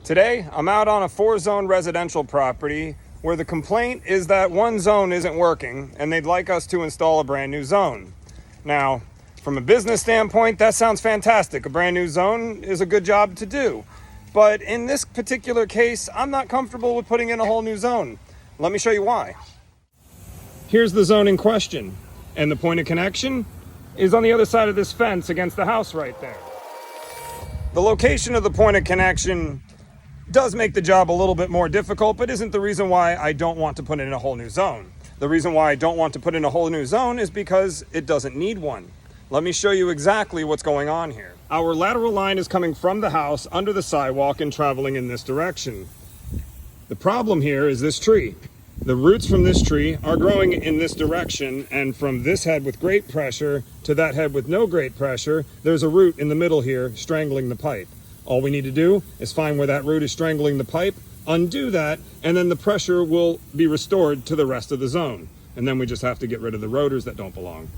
Today, I'm out on a 4-zone residential property where the complaint is that one zone isn't working and they'd like us to install a brand new zone. Now, from a business standpoint, that sounds fantastic. A brand new zone is a good job to do. But in this particular case, I'm not comfortable with putting in a whole new zone. Let me show you why. Here's the zone in question, and the point of connection is on the other side of this fence against the house right there. The location of the point of connection does make the job a little bit more difficult, but isn't the reason why I don't want to put in a whole new zone. The reason why I don't want to put in a whole new zone is because it doesn't need one. Let me show you exactly what's going on here. Our lateral line is coming from the house under the sidewalk and traveling in this direction. The problem here is this tree. The roots from this tree are growing in this direction, and from this head with great pressure to that head with no great pressure, there's a root in the middle here strangling the pipe. All we need to do is find where that root is strangling the pipe, undo that, and then the pressure will be restored to the rest of the zone. And then we just have to get rid of the rotors that don't belong.